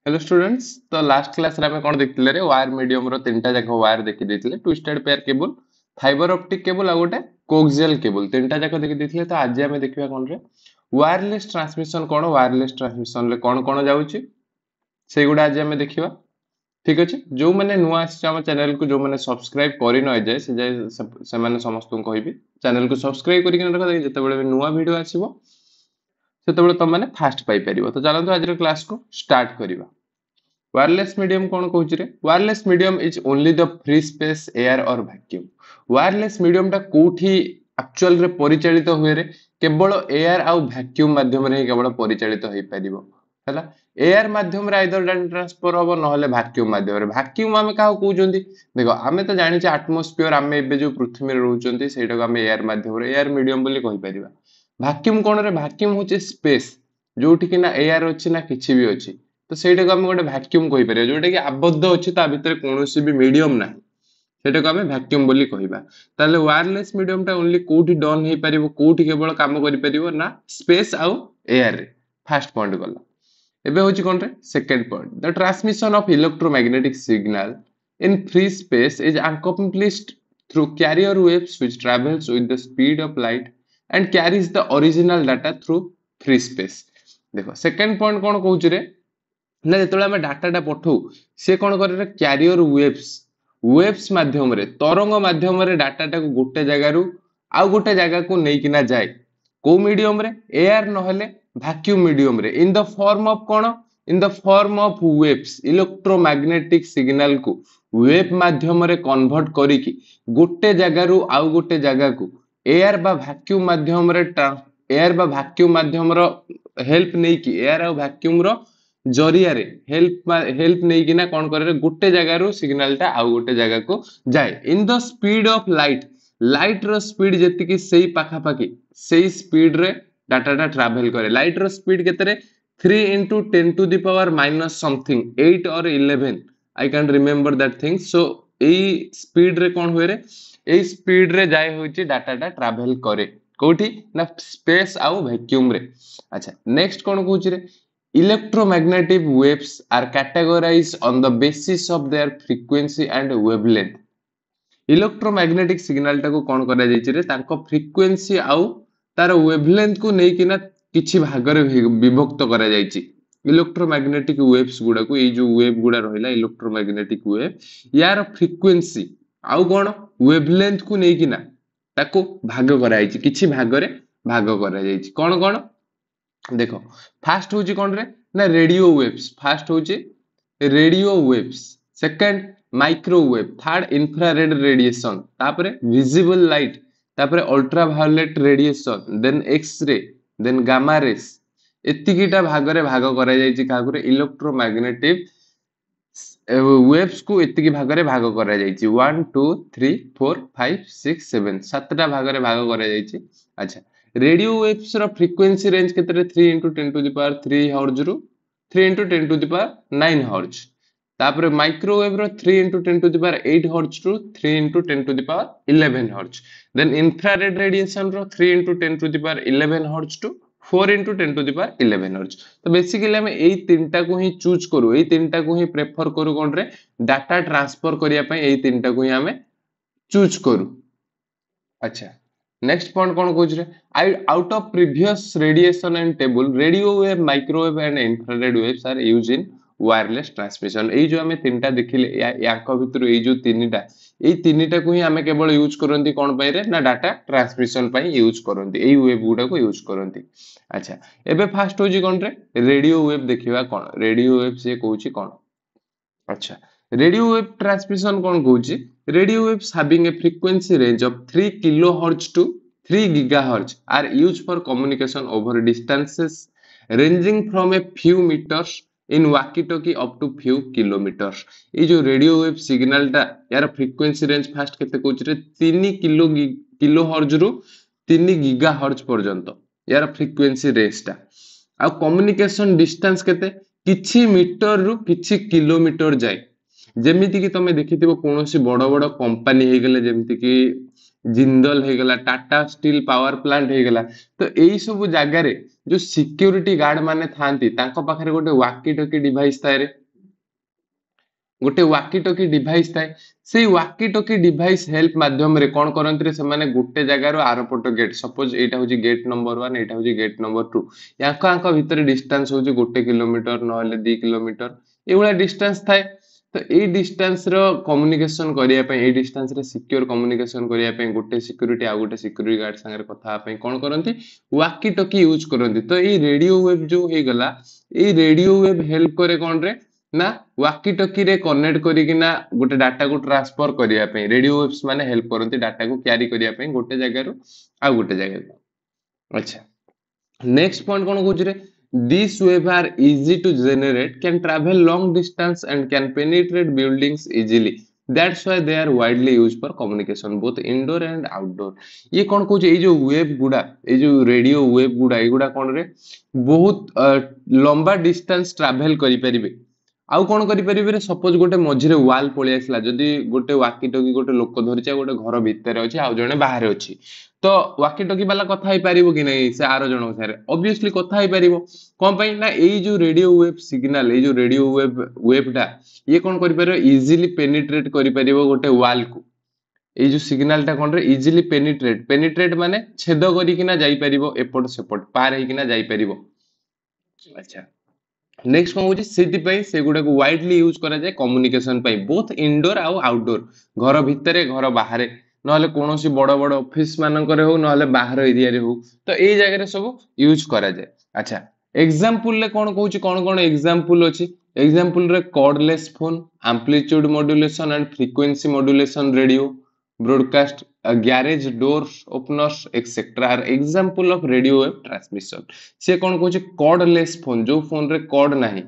Hello students. तो last class रे हमें कोन देखथिले रे वायर मीडियम रो तीनटा जाक वायर देखि देथिले twisted pair cable fibre optic cable आ गोटे कोक्सियल केबल तीनटा जाक देखि देथिले। तो आज हमें देखिबा कोन रे वायरलेस ट्रांसमिशन कोन वायरलेस ट्रांसमिशन ले कोन कोन जाउची से गुडा आज हमें देखिबा। ठीक अछि जो माने नुवा आसी हम चैनल को जो माने सब्सक्राइब करि न जाय से जाय से माने समस्त को कहबी चैनल को सब्सक्राइब करि के रख जते बेले नुवा वीडियो आसीबो सेते बेले तुम माने फास्ट पाई परिबो। तो चलंतु आज रो क्लास को स्टार्ट करिबा। वायरलेस मीडियम कौन कहूची रे wireless medium is only the free space air और वैक्यूम। वायरलेस मीडियम टा कोठी एक्चुअल रे परिचालित हुए रे केवल एयर आउ वैक्यूम माध्यम रे केवल परिचालित होई परिबो हला। एयर माध्यम रे आइदर डाटा ट्रांसफर होबो नहले वैक्यूम माध्यम रे। वैक्यूम हमें काहो कहउचंती देखो हमें तो जानि छ एटमॉस्फेयर हमें एबे जो पृथ्वी में रहउचंती सेटा को हमें एयर माध्यम रे एयर मीडियम बोली कहि परिबा। वैक्यूम कोन रे वैक्यूम होचे स्पेस जोठी कि ना एयर अछि ना किछि भी अछि तो सेटा को हम गोटे वैक्यूम कहि परिबा जोटा कि आबद्ध अछि ता भीतर कोनोसी भी मीडियम नाही सेटा को हम वैक्यूम बोली कहिबा। ताले वायरलेस मीडियम टा ओनली कोठी डन हे परिबो कोठी केवल काम करि परिबो ना स्पेस आउ एयर रे। फर्स्ट पॉइंट गला एबे होची कोन रे second point the transmission of electromagnetic signal in free space is accomplished through carrier waves which travels with the speed of light and carries the original data through free space। देखो second point कोन कहउची रे ना जेतले हम डाटाटा पठौ से कोन करे रे career waves माध्यम रे तरंग माध्यम रे डाटाटा को गोटे जगह रु आउ गोटे जगह को नै किना जाय को मीडियम रे एयर नहले वैक्यूम मीडियम रे in the form of cone in the form of waves electromagnetic signal को वेव माध्यम रे कन्वर्ट करी की गोटे जगह रु आउ गोटे जगह को एयर बा वैक्यूम माध्यम रे एयर बा वैक्यूम माध्यम रो हेल्प नै की एयर और वैक्यूम रो जरिया रे हेल्प नहीं कि ना कौन करे गोटे जगह रो सिग्नल टा आउ गोटे जगह को जाए in the speed of light light रो स्पीड जेति कि सेही पाखा पाखी सेही स्पीड रे डाटा टा ट्रैवल करे। लाइट रो स्पीड केते रे 3 into 10 to the power minus something 8 or 11 I can remember that thing। so AE speed रे कौन हुए रे एई स्पीड रे जाय होची डाटा टा ट्रैवल करे कोठी ना स्पेस आउ वैक्यूम रे। अच्छा नेक्स्ट कौन कहूची रे electromagnetic waves are categorized on the basis of their frequency and wavelength। Electromagnetic signal टाको कोन करा जायछि रे ताको फ्रीक्वेंसी आउ तार वेवलेंथ को नै किना किछि भाग रे विभक्त करा जायछि। इलेक्ट्रोमैग्नेटिक वेव्स गुडा को ए जो वेव गुडा रहिला इलेक्ट्रोमैग्नेटिक वेव यार फ्रीक्वेंसी आउ कोन वेवलेंथ को नै किना ताको भाग करा जायछि किछि भाग रे भाग करा जायछि कोन कोन देखो फास्ट होची कोन रे ना रेडियो वेव्स फास्ट होची radio waves second microwave third infrared radiation तापरे विजिबल लाइट तापरे ultraviolet radiation then x ray then gamma rays एतिकीटा भाग रे भाग करा जायछि कागुरे इलेक्ट्रोमैग्नेटिक वेव्स को एतिकी भाग रे भाग करा जायछि 1 2 3 4 5 6 7 सातटा भाग रे भाग करा जायछि। अच्छा रेडियो वेव्स रो फ्रीक्वेंसी रेंज केतरे 3 into 10 to the power 3 hertz रु 3 into 10 to the power 9 hertz तापरे माइक्रोवेव रो 3 into 10 to the power 8 hertz रु 3 into 10 to the power 11 hertz then infrared radiation रो 3 into 10 to the power 11 hertz to 4 into 10 to the power 11 hertz. तो basically हम एई तीनटा को ही choose करू एई तीनटा को ही प्रेफर करू कोन रे डाटा ट्रांसफर करिया पई एई तीनटा को ही हमें चूज करू। अच्छा नेक्स्ट पॉइंट कौन कहूछ रे out of previous radiation and table radio wave microwave and infrared waves are used in wireless transmission। एई जो हमें तीनटा देखिले याको भितर एई जो तीनटा को ही हमें केवल यूज करंती कोन पय रे ना डाटा ट्रांसमिशन पय यूज करंती एई वेव गुडा को यूज करंती। अच्छा एबे फास्ट होजी कोन रे रेडियो वेव देखिबा कोन रेडियो वेव से कहूची कोन। अच्छा रेडियो वेव ट्रांसमिशन कौन कहूची radio waves having a frequency range of 3 kilohertz to 3 gigahertz are used for communication over distances ranging from a few meters in walkie talkie up to few kilometers। ये जो radio wave signal टा यार frequency range fast केते कहूची रे 3 kilohertz रु 3 gigahertz पर्यंत यार frequency range टा आ कम्युनिकेशन डिस्टेंस केते किछि मीटर रु किछि किलोमीटर जाय जेमिति कि तमे देखिथिबो कोनोसी बड़ बड़ कंपनी हे गेले जेमिति कि जिंदल हो गला, टाटा स्टील पावर प्लांट हो गला। तो यही सब जगार जो सिक्योरिटी गार्ड माने थांती तांको पाखरे गोटे वाकी टोकी डिवाइस थाए रे, गोटे वाकी टोकी डिवाइस थाए। से वाकी टोकी डिवाइस हेल्प माध्यम रे कोन करंती रे, से माने गोटे जगार आर पट गेट, सपोज एटा होची गेट नंबर 1, एटा होची गेट नंबर 2, याका आंका भितर डिस्टेंस होची 1 किलोमीटर नहले 2 किलोमीटर एवला डिस्टेंस थाए। तो ए डिस्टेंस रो कम्युनिकेशन करिया पई, ए डिस्टेंस रे सिक्योर कम्युनिकेशन करिया पई गोटे सिक्यूरिटी आ गोटे सिक्यूरिटी गार्ड संगे कथा पई कोन करंती, वाकी टोकी यूज करंती। तो ए रेडियो वेव जो हे गला, ए रेडियो वेव हेल्प करे कोन रे ना, वाकी टोकी रे कनेक्ट करिकिना गोटे डाटा को ट्रांसफर करिया पई रेडियो वेव्स माने हेल्प करंती डाटा को कैरी करिया पई गोटे जगह रो आ गोटे जगह को। अच्छा, नेक्स्ट पॉइंट कोन कहूछ रे, these wave are easy to generate, can travel long distance and can penetrate buildings easily, that's why they are widely used for communication both indoor and outdoor। ये कौन कहूछ, ये जो वेव गुडा, ये जो रेडियो वेव गुडा, एगुडा कौन रे बहुत लंबा डिस्टेंस ट्रैवल करि परिबे। आउ कौन करि परिबे रे, सपोज गोटे मझिरे वाल पळि आसला, जदी गोटे वाकी टोकी गोटे लोक धरिचा गोटे घर भितर अछि आउ जणे बाहर अछि, तो वाकी टोकी वाला कथा ही पारिबो कि नहीं से आरो जण सारे, ऑब्वियसली कथा ही पारिबो। कोन पई ना, एई जो रेडियो वेव सिग्नल, एई जो रेडियो वेवटा ये कोन करि परिबो, इजीली पेनिट्रेट करि परिबो गोटे वाल को। एई जो सिग्नल टा कोन रे इजीली पेनिट्रेट, पेनिट्रेट माने छेद करि किना जाई परिबो, एपट सेपट पार हे किना जाई परिबो। अच्छा, नेक्स्ट कौन होची, सेति पई से गुडा को वाइडली यूज करा जाय कम्युनिकेशन पई बोथ इनडोर आ आउटडोर, घर भितरे घर बाहरे, नहले कोनोसी बड़ बड़ ऑफिस मानकरे हो नहले बाहर एरिया रे हो, तो एई जगह रे सब यूज करा जाय। अच्छा, एग्जांपल ले कोन कहूची, कोन कोन एग्जांपल अछि, एग्जांपल रे cordless phone, amplitude modulation and frequency modulation radio, broadcast, garage doors openers et cetera are example of radio wave transmission. से कोन कहूची, कॉर्डलेस फोन, जो फोन रे कॉर्ड नाही,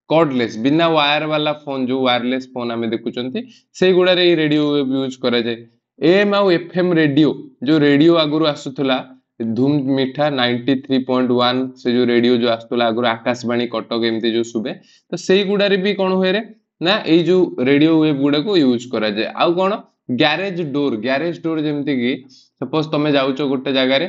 कॉर्डलेस बिना वायर वाला फोन, जो वायरलेस फोन आमे देखुचंती से गुडा रे रेडियो वेव यूज करा जाय। एएम आ एफएम रेडियो, जो रेडियो आगुरु आसुथला धूम मीठा 93.1 से जो रेडियो जो आसुथला आगुरु आकाशवाणी कटक एमती जो सुबे, तो सेई गुडा रे भी कोन होय रे ना, एई जो रेडियो वेव गुडा को यूज करा जाय। आउ कोन, गैरेज डोर, गैरेज डोर जेमती कि सपोज तमे जाउचो गोटे जगह रे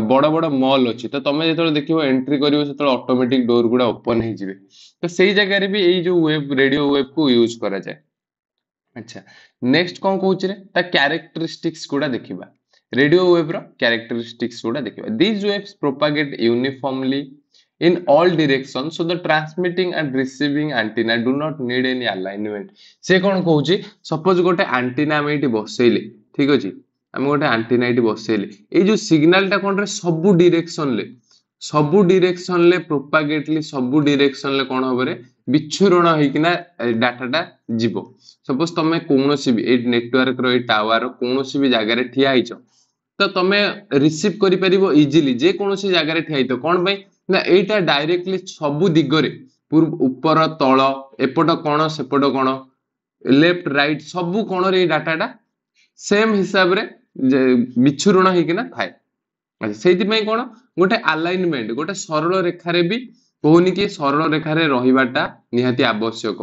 बड़ बड़ मॉल अछि, तो तमे जेतले देखिबो एंट्री करिवो सेतले ऑटोमेटिक डोर गुडा ओपन हे जिवे, तो सेई जगह रे भी एई जो वेव रेडियो वेव को यूज करा जाय। अच्छा, नेक्स्ट कौन कहूछ रे, ता कैरेक्टरिस्टिक्स गुडा देखिबा, रेडियो वेव रो कैरेक्टरिस्टिक्स गुडा देखिबा। These waves propagate uniformly in all directions, so the transmitting and receiving antenna do not need any alignment। से कौन कहूची, सपोज गोटे एंटीना हम एठी बसैले, ठीक अछि, हम गोटे एंटीना एठी बसैले, ए जो सिग्नल टा कोन रे सबु डायरेक्शन ले प्रोपागेटली सबु डायरेक्शन ले कोन होबरे विच्छुरण होइकिना डाटाटा जीवो। सपोज तमे कोनोसी भी a network row A tower कोनोसी भी जगह रे ठिया हिचो, तो तमे रिसीव करि परिबो इजीली, जे कोनोसी जगह रे ठिया हितो, कोन पई ना एटा डायरेक्टली सबु दिगरे पूर्व ऊपर तळ एपट कोण सेपट कोण लेफ्ट राइट सबु कोण रे डाटाटा सेम हिसाब रे विच्छुरण होइकिना थाए। अच्छा, सेति पई कोण गोटे अलाइनमेंट, गोटे सरल रेखा रे भी कहूनी कि सरल रेखा रे रहिबाटा निहाती आवश्यक,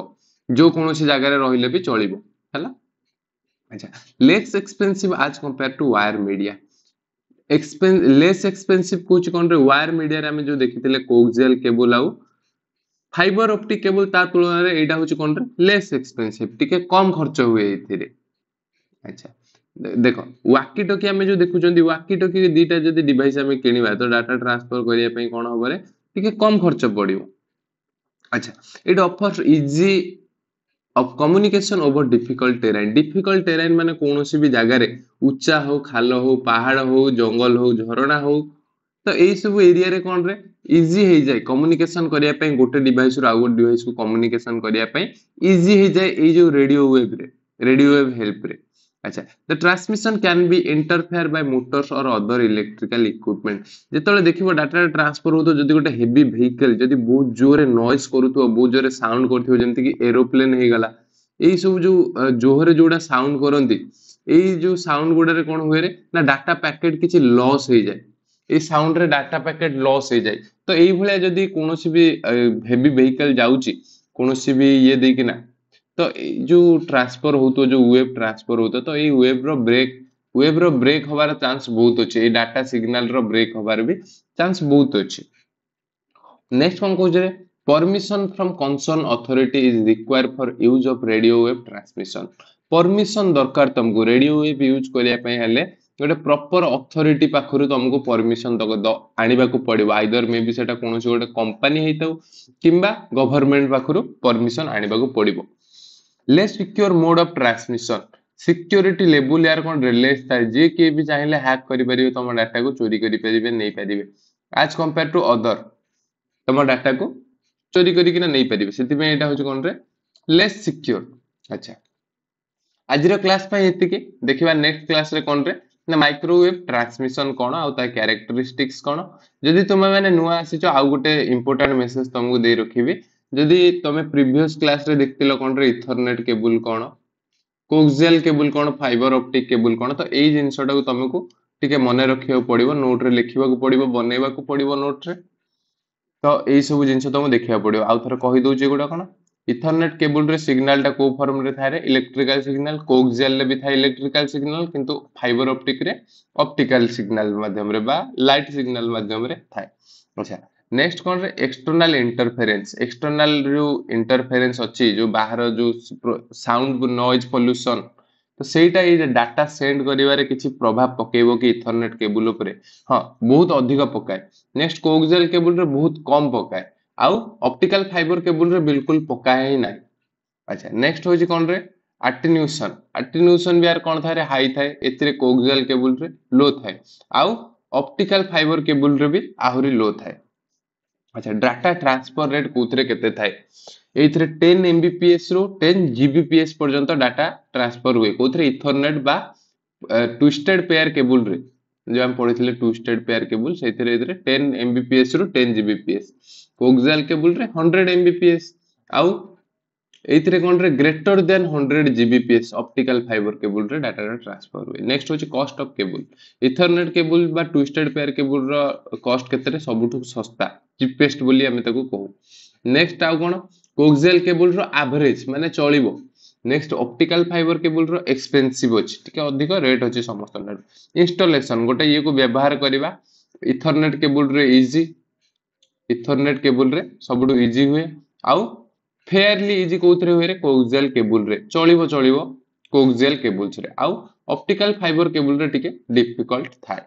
जो कोनोसी जगह रे रहिले भी चलिबो हला। अच्छा, less expensive as compare to wire media, less expensive कुछ कोन रे वायर मीडिया रे हमें जो देखिथिले कोक्सियल केबल आउ फाइबर ऑप्टिक केबल, ता तुलना रे एटा होची कोन रे लेस एक्सपेंसिव, टिके कम खर्च हुए एथिरे। अच्छा, देखो वाकी टोकी हमें जो देखुचंदी, वाकी टोकी दीटा जदी डिवाइस हमें किनिबा तो डाटा ट्रांसफर करिया पई कोन होबरे टिके कम खर्च पड़िबो। अच्छा, it offers easy of communication over difficult terrain, difficult terrain माने कोनोसी भी जगह रे उच्चा हो, खाल हो, पहाड़ हो, जंगल हो, झरणा हो, तो एई सब एरिया रे कोन रे इजी हे जाय कम्युनिकेशन करिया पई, गोटे डिवाइस रो आ गोटे डिवाइस को कम्युनिकेशन करिया पई इजी हे जाय एई जो रेडियो वेव हेल्प रे। अच्छा, the transmission can be interfere by motors or other electrical equipment, जेतले देखिबो डाटा ट्रांसफर होतो जदी गोटे हेवी व्हीकल जदी बहुत जोरे नॉइज करूतो, बहुत जोरे साउंड करथियो, जेमति कि एरोप्लेन हे गला, एई सब जो जोहरे जोडा साउंड करंती, एई जो साउंड गुडा रे कोन होय रे ना डाटा पैकेट किछि लॉस हे जाय, ए साउंड रे डाटा पैकेट लॉस हे जाय। तो एई भले जदी कोनोसी भी हेवी व्हीकल जाउची कोनोसी भी ये देकिना, तो जो ट्रांसफर होतो, जो वेव ट्रांसफर होतो, तो ये वेव रो ब्रेक वेब रो ब्रेक होबार चांस बहुत अच्छे, ये डाटा सिग्नल रो ब्रेक होबार भी चांस बहुत अच्छे। नेक्स्ट कौन कहूँ permission from concern authority is required for use of radio wave transmission. Permission दरकार तुमको रेडियो वेव यूज करने गोटे प्रॉपर अथॉरिटी पाखरु तुमको परमिशन आनिबा को पड़िबो, आइदर मे बी सेटा कोनोसी गोटे कंपनी हेताउ किंबा गवर्नमेंट पाखरु परमिशन आनिबा को पड़िबो। Less secure mode of transmission, security level यार कोन रिलेस थाए जे के भी चाहिले हैक करि परिबे, तुम डाटा को चोरी करि परिबे नै परिबे एज कंपेयर टू अदर, तुम डाटा को चोरी करिकिना नहीं पारिबे, सेतिबे एटा होची कोन रे लेस सिक्योर। अच्छा आज क्लास पे एतिके देखिबा, नेक्स्ट क्लास रे कोन रे ना माइक्रोवेव ट्रांसमिशन कोन आउ ता कैरेक्टरिस्टिक्स कोन। जदि तुमे माने नुआ आसीचो आउ गोटे इंपोर्टेंट मेसेज तुमको दे रखिबी, जदि तुमे प्रीवियस क्लास रे देखतिलो कोन रे इथरनेट केबल कोन, कोक्सियल केबल कोन, फाइबर ऑप्टिक केबल कोन, तो एई जिंसटा को तुमको टिके मने रखियो पड़िबो, नोट रे लिखिबा को पड़िबो, बनेबा को पड़िबो नोट रे। तो यही सब जिन तुमको देखा पड़ो। आउ थे कहीदे गोटा कौन इथरनेट केबल रे सिग्नल टा को फॉर्म रे थाए इलेक्ट्रिकल सिग्नल, कोक्सियल रे भी थाए इलेक्ट्रिकल सिग्नल, किंतु fibre optic ray optical signal माध्यम रे बा लाइट सिग्नल माध्यम रे थाए। अच्छा नेक्स्ट कौन रे एक्सटर्नल इंटरफेरेंस, एक्सटर्नल जो इंटरफेरेंस अच्छी जो बाहर जो साउंड नॉइज पोल्यूशन, तो सेटा ये डाटा सेंड करिवारे किछि प्रभाव पकेबो कि इथरनेट केबल उपरे, हाँ बहुत अधिक पकाए। नेक्स्ट कोक्सियल केबल रे बहुत कम पकाए, आउ ऑप्टिकल फाइबर केबल रे बिल्कुल पकाए ही नाही। अच्छा नेक्स्ट होची कोन रे एटेन्यूएशन, एटेन्यूएशन भी यार कोन थाए रे हाई थाए, एथिरे कोक्सियल केबल रे लो थाए, आउ ऑप्टिकल फाइबर केबल रे भी आहुरी लो थाए। अच्छा डाटा ट्रांसफर रेट कोथरे केते थाए, एथिरे 10 एमबीपीएस रो 10 जीबीपीएस पर्यंत डाटा ट्रांसफर हुए कोथरे इथरनेट बा ट्विस्टेड पेयर केबल रे, जो हम पढ़िथिले ट्विस्टेड पेयर केबल सेथिरे 10 एमबीपीएस रो 10 जीबीपीएस, कोक्सियल केबल रे 100 एमबीपीएस, आउ एथिरे कोन रे greater than 100 GBPS optical fibre cable रे डाटा ट्रांसफर हुए। नेक्स्ट होची cost of cable, Ethernet cable बा ट्विस्टेड पेयर केबल रो कॉस्ट केते सबुठु सस्ता चीपेस्ट बोली हमें ताको कहू। नेक्स्ट आउ कोन कोक्सियल केबल रो एवरेज माने चलिबो। नेक्स्ट ऑप्टिकल फाइबर केबल रो एक्सपेंसिव अछि, टिके अधिक रेट अछि समस्त। इंस्टॉलेशन गोटे ये को व्यवहार करबा इथरनेट केबल रे इजी, इथरनेट केबल रे सबुठु इजी हुए, आउ फेयरली इजी कोथरे हुए रे कोक्सियल केबल रे चलिबो कोक्सियल केबल्स रे, आउ ऑप्टिकल फाइबर केबल रे टिके डिफिकल्ट थाए।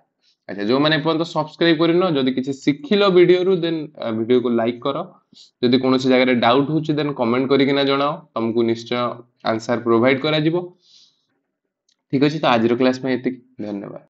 अच्छा जो मैंने पर्यंत सब्सक्राइब करनो, जदि किसी शिखिलो वीडियो रु देन वीडियो को लाइक करो, जदि कोनोसी जगह रे डाउट होची देन कमेंट करिकिना जणाओ, तुमको निश्चय आंसर प्रोवाइड करा जिवो। ठीक अछि, तो आज रो क्लास में एतिक, धन्यवाद।